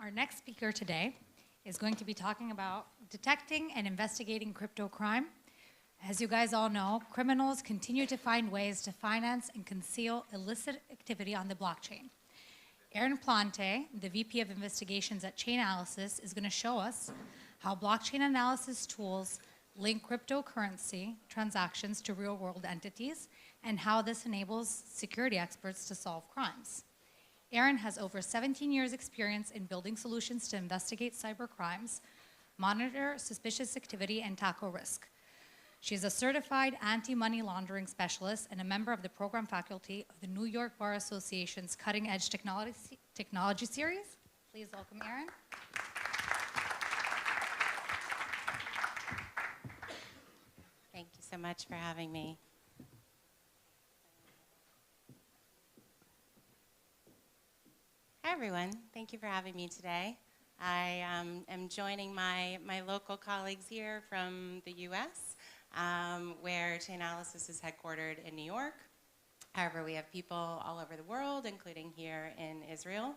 Our next speaker today is going to be talking about detecting and investigating crypto crime. As you guys all know, criminals continue to find ways to finance and conceal illicit activity on the blockchain. Erin Plante, the VP of Investigations at Chainalysis, is going to show us how blockchain analysis tools link cryptocurrency transactions to real-world entities and how this enables security experts to solve crimes. Erin has over 17 years experience in building solutions to investigate cyber crimes, monitor suspicious activity, and tackle risk. She is a certified anti-money laundering specialist and a member of the program faculty of the New York Bar Association's Cutting Edge Technology Series. Please welcome Erin. Thank you so much for having me. Hi, everyone. Thank you for having me today. I am joining my local colleagues here from the US, where Chainalysis is headquartered in New York. However, we have people all over the world, including here in Israel.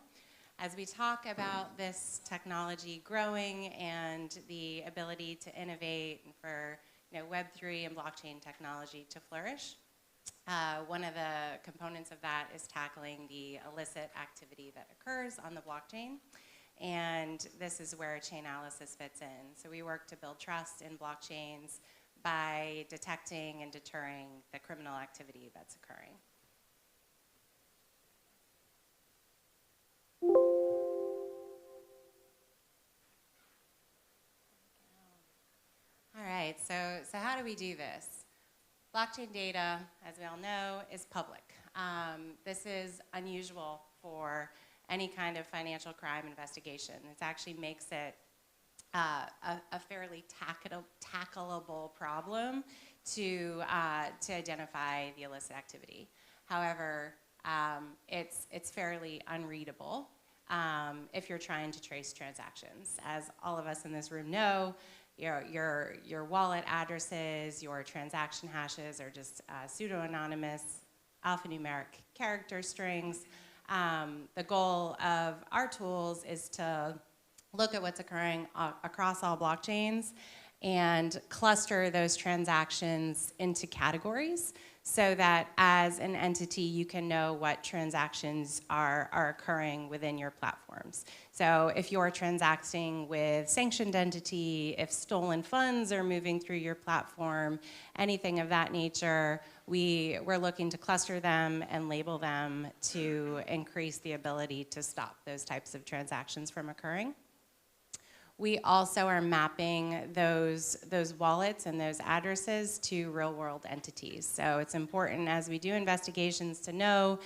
As we talk about this technology growing and the ability to innovate for Web3 and blockchain technology to flourish, one of the components of that is tackling the illicit activity that occurs on the blockchain. And this is where Chainalysis fits in. So we work to build trust in blockchains by detecting and deterring the criminal activity that's occurring. All right, so how do we do this? Blockchain data, as we all know, is public. This is unusual for any kind of financial crime investigation. It actually makes it a fairly tackleable problem to identify the illicit activity. However, it's fairly unreadable if you're trying to trace transactions. As all of us in this room know, your wallet addresses, your transaction hashes are just pseudo-anonymous alphanumeric character strings. The goal of our tools is to look at what's occurring across all blockchains and cluster those transactions into categories so that as an entity you can know what transactions are occurring within your platforms. So if you're transacting with sanctioned entity, if stolen funds are moving through your platform, anything of that nature, we're looking to cluster them and label them to increase the ability to stop those types of transactions from occurring. We also are mapping those wallets and those addresses to real-world entities. So it's important as we do investigations to know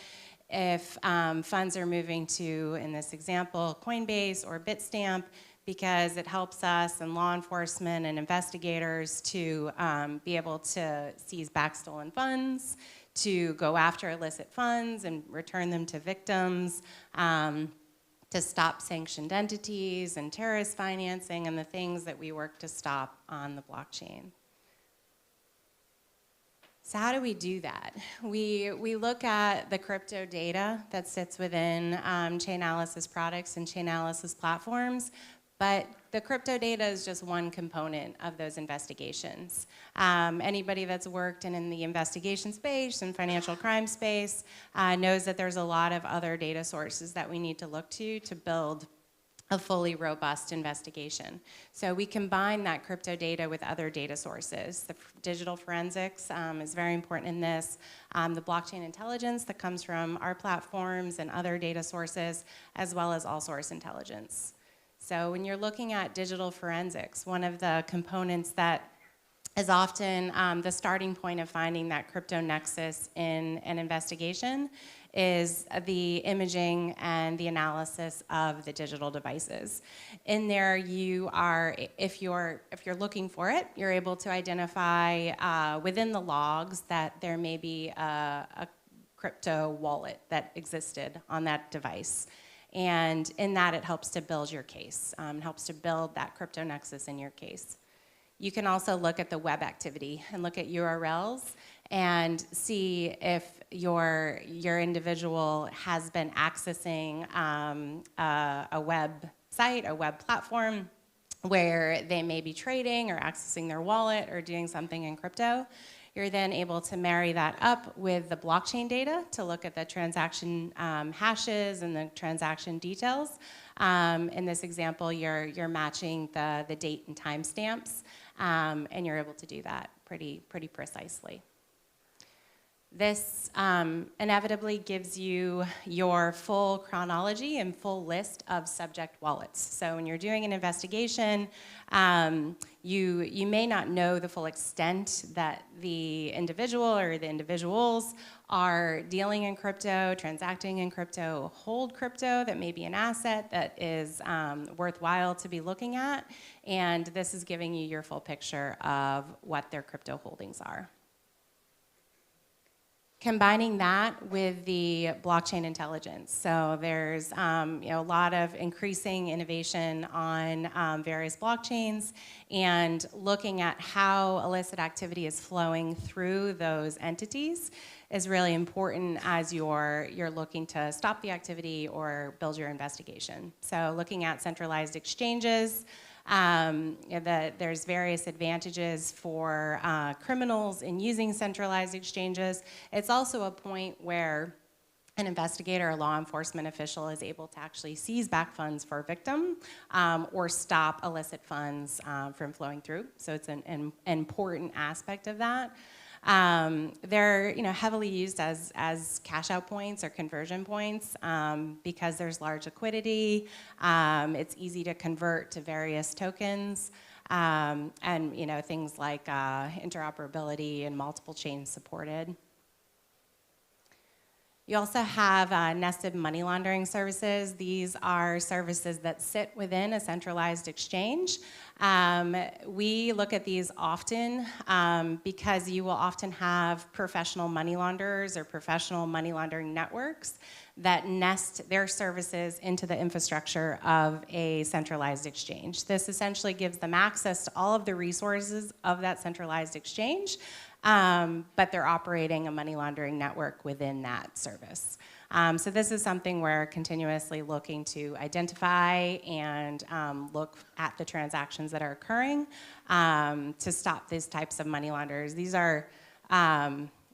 if funds are moving to, in this example, Coinbase or Bitstamp, because it helps us and law enforcement and investigators to be able to seize back stolen funds, to go after illicit funds and return them to victims, to stop sanctioned entities and terrorist financing and the things that we work to stop on the blockchain. So how do we do that? We look at the crypto data that sits within Chainalysis products and Chainalysis platforms, but the crypto data is just one component of those investigations. Anybody that's worked in the investigation space and financial crime space knows that there's a lot of other data sources that we need to look to build a fully robust investigation. So we combine that crypto data with other data sources. The digital forensics is very important in this. The blockchain intelligence that comes from our platforms and other data sources, as well as all source intelligence. So when you're looking at digital forensics, one of the components that is often the starting point of finding that crypto nexus in an investigation is the imaging and the analysis of the digital devices. In there, you are, if you're looking for it, you're able to identify within the logs that there may be a crypto wallet that existed on that device. And in that, it helps to build your case. It helps to build that crypto nexus in your case. You can also look at the web activity and look at URLs and see if your individual has been accessing a website, a web platform, where they may be trading or accessing their wallet or doing something in crypto. You're then able to marry that up with the blockchain data to look at the transaction hashes and the transaction details. In this example, you're matching the date and timestamps, and you're able to do that pretty precisely. This inevitably gives you your full chronology and full list of subject wallets. So when you're doing an investigation, you may not know the full extent that the individual or the individuals are dealing in crypto, transacting in crypto, hold crypto that may be an asset that is worthwhile to be looking at. And this is giving you your full picture of what their crypto holdings are. Combining that with the blockchain intelligence. So there's a lot of increasing innovation on various blockchains, and looking at how illicit activity is flowing through those entities is really important as you're looking to stop the activity or build your investigation. So looking at centralized exchanges, there's various advantages for criminals in using centralized exchanges. It's also a point where an investigator or law enforcement official is able to actually seize back funds for a victim or stop illicit funds from flowing through. So it's an important aspect of that. They're heavily used as cash out points or conversion points because there's large liquidity. It's easy to convert to various tokens, and things like interoperability and multiple chains supported. You also have nested money laundering services. These are services that sit within a centralized exchange. We look at these often because you will often have professional money launderers or professional money laundering networks that nest their services into the infrastructure of a centralized exchange. This essentially gives them access to all of the resources of that centralized exchange, but they're operating a money laundering network within that service. So this is something we're continuously looking to identify and look at the transactions that are occurring to stop these types of money launderers. These are,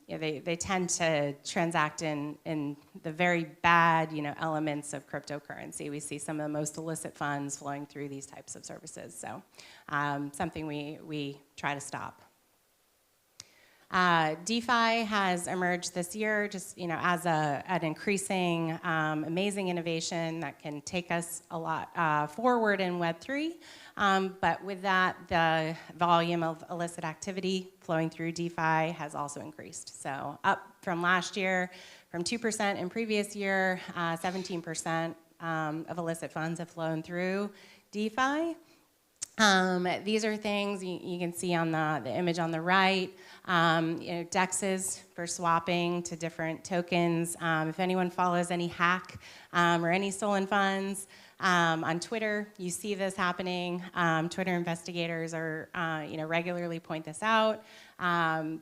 they tend to transact in the very bad elements of cryptocurrency. We see some of the most illicit funds flowing through these types of services. So something we try to stop. DeFi has emerged this year just as an increasing, amazing innovation that can take us a lot forward in Web3. But with that, the volume of illicit activity flowing through DeFi has also increased. So up from last year, from 2% in previous year, 17% of illicit funds have flown through DeFi. These are things you can see on the image on the right. DEXs for swapping to different tokens. If anyone follows any hack or any stolen funds on Twitter, you see this happening. Twitter investigators are regularly point this out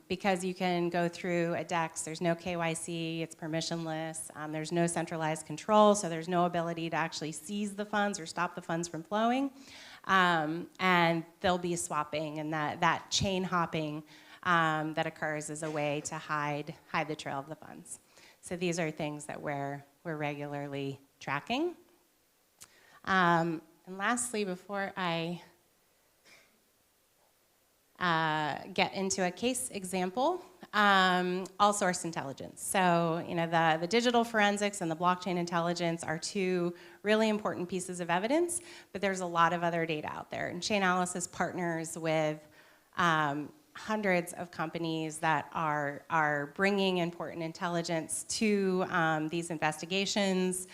because you can go through a DEX. There's no KYC. It's permissionless. There's no centralized control, so there's no ability to actually seize the funds or stop the funds from flowing. And they'll be swapping, and that chain hopping that occurs is a way to hide the trail of the funds. So these are things that we're regularly tracking. And lastly, before I get into a case example, all source intelligence. So the digital forensics and the blockchain intelligence are two really important pieces of evidence, but there's a lot of other data out there. And Chainalysis partners with hundreds of companies that are bringing important intelligence to these investigations,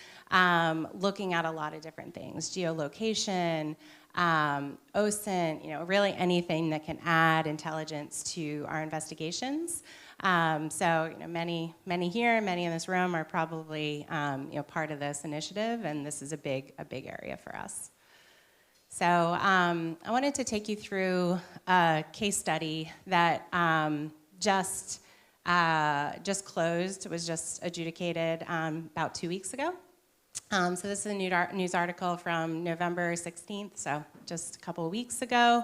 looking at a lot of different things, geolocation, OSINT, really anything that can add intelligence to our investigations. So many here, many in this room are probably part of this initiative, and this is a big area for us. So I wanted to take you through a case study that just just closed, was just adjudicated about 2 weeks ago. So this is a news article from November 16th, so just a couple of weeks ago,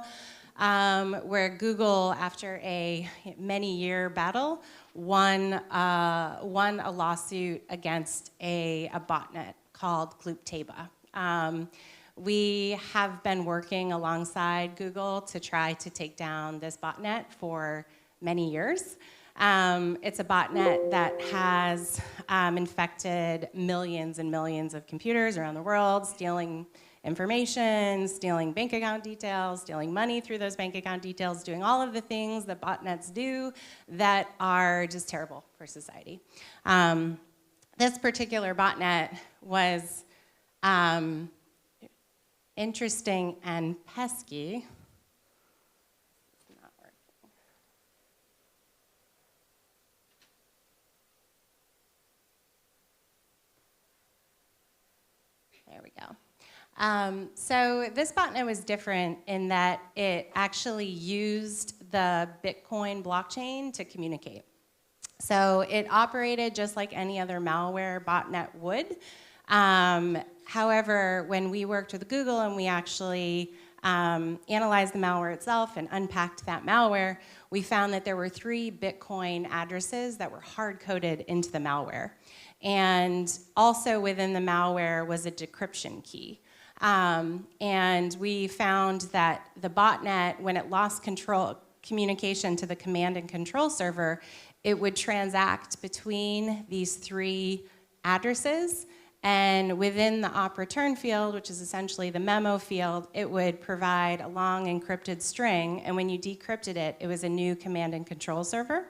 where Google, after a many-year battle, won a lawsuit against a botnet called Plante. We have been working alongside Google to try to take down this botnet for many years. It's a botnet that has infected millions and millions of computers around the world, stealing information, stealing bank account details, stealing money through those bank account details, doing all of the things that botnets do that are just terrible for society. This particular botnet was interesting and pesky. There we go. So this botnet was different in that it actually used the Bitcoin blockchain to communicate. So it operated just like any other malware botnet would. However, when we worked with Google and we actually analyzed the malware itself and unpacked that malware, we found that there were 3 Bitcoin addresses that were hard-coded into the malware. And also within the malware was a decryption key. And we found that the botnet, when it lost communication to the command and control server, it would transact between these 3 addresses. And within the op return field, which is essentially the memo field, it would provide a long encrypted string. And when you decrypted it, it was a new command and control server.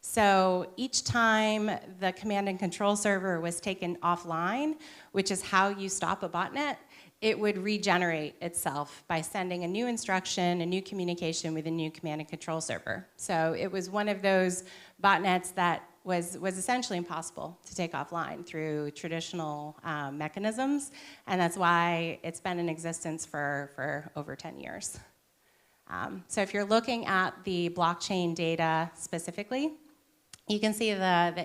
So each time the command and control server was taken offline, which is how you stop a botnet, it would regenerate itself by sending a new instruction, a new communication with a new command and control server. So it was one of those botnets that was essentially impossible to take offline through traditional mechanisms, and that's why it's been in existence for over 10 years. So if you're looking at the blockchain data specifically, you can see the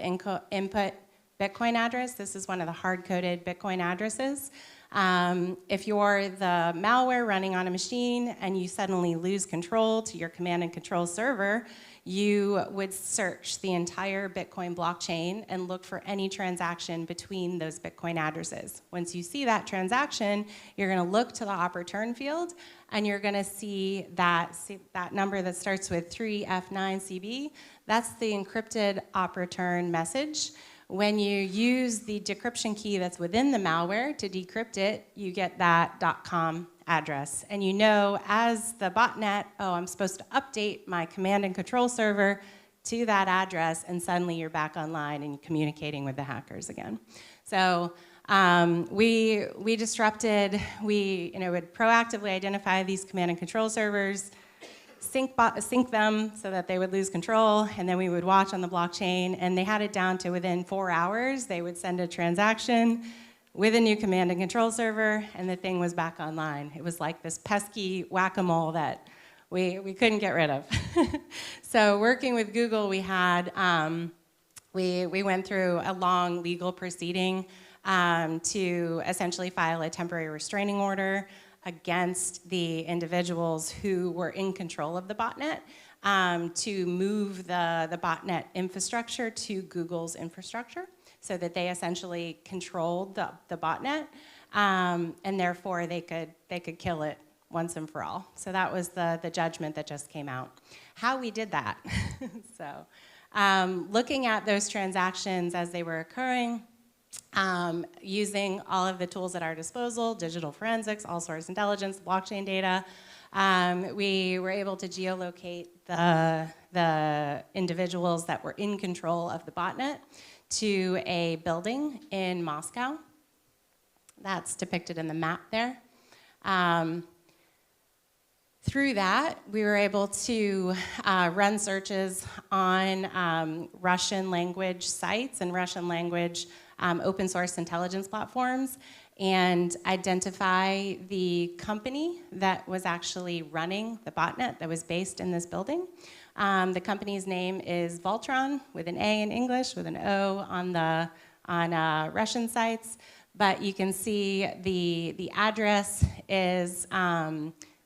input Bitcoin address. This is one of the hard-coded Bitcoin addresses. If you're the malware running on a machine and you suddenly lose control to your command and control server, you would search the entire Bitcoin blockchain and look for any transaction between those Bitcoin addresses. Once you see that transaction, you're going to look to the op return field, and you're going to see that number that starts with 3F9CB. That's the encrypted op return message. When you use the decryption key that's within the malware to decrypt it, you get that .com address. And you know, as the botnet, oh, I'm supposed to update my command and control server to that address, and suddenly you're back online and communicating with the hackers again. So we disrupted, we would proactively identify these command and control servers, sync them so that they would lose control, and then we would watch on the blockchain, and they had it down to within 4 hours, they would send a transaction with a new command and control server, and the thing was back online. It was like this pesky whack-a-mole that we couldn't get rid of. So working with Google, we had, we went through a long legal proceeding to essentially file a temporary restraining order against the individuals who were in control of the botnet to move the botnet infrastructure to Google's infrastructure so that they essentially controlled the botnet, and therefore they could kill it once and for all. So that was the judgment that just came out. How we did that. So looking at those transactions as they were occurring, using all of the tools at our disposal, digital forensics, all source intelligence, blockchain data, we were able to geolocate the individuals that were in control of the botnet to a building in Moscow. That's depicted in the map there. Through that, we were able to run searches on Russian language sites and Russian language open source intelligence platforms and identify the company that was actually running the botnet that was based in this building. The company's name is Voltron, with an A in English, with an O on Russian sites. But you can see the address is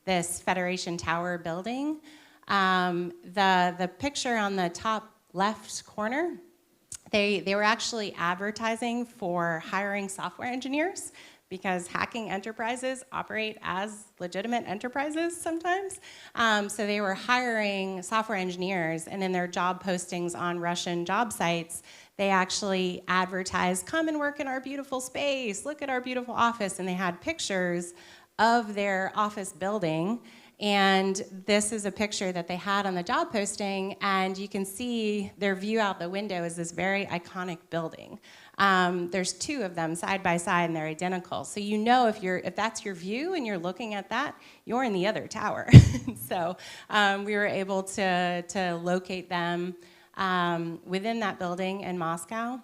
this Federation Tower building. The picture on the top left corner, they were actually advertising for hiring software engineers, because hacking enterprises operate as legitimate enterprises sometimes. So they were hiring software engineers, and in their job postings on Russian job sites, they actually advertised, come and work in our beautiful space, look at our beautiful office, and they had pictures of their office building. And this is a picture that they had on the job posting, and you can see their view out the window is this very iconic building. There's two of them side by side, and they're identical. So you know if that's your view and you're looking at that, you're in the other tower. So we were able to locate them within that building in Moscow.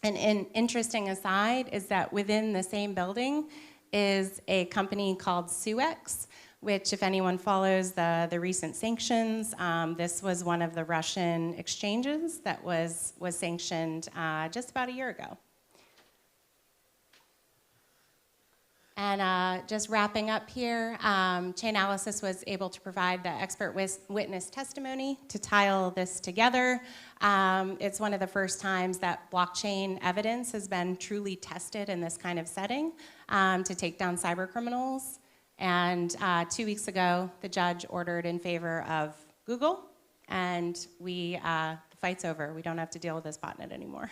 And an interesting aside is that within the same building is a company called Suex, which, if anyone follows the recent sanctions, this was one of the Russian exchanges that was sanctioned just about a year ago. And just wrapping up here, Chainalysis was able to provide the expert witness testimony to tie all this together. It's one of the first times that blockchain evidence has been truly tested in this kind of setting to take down cyber criminals. And 2 weeks ago, the judge ordered in favor of Google, and the fight's over. We don't have to deal with this botnet anymore.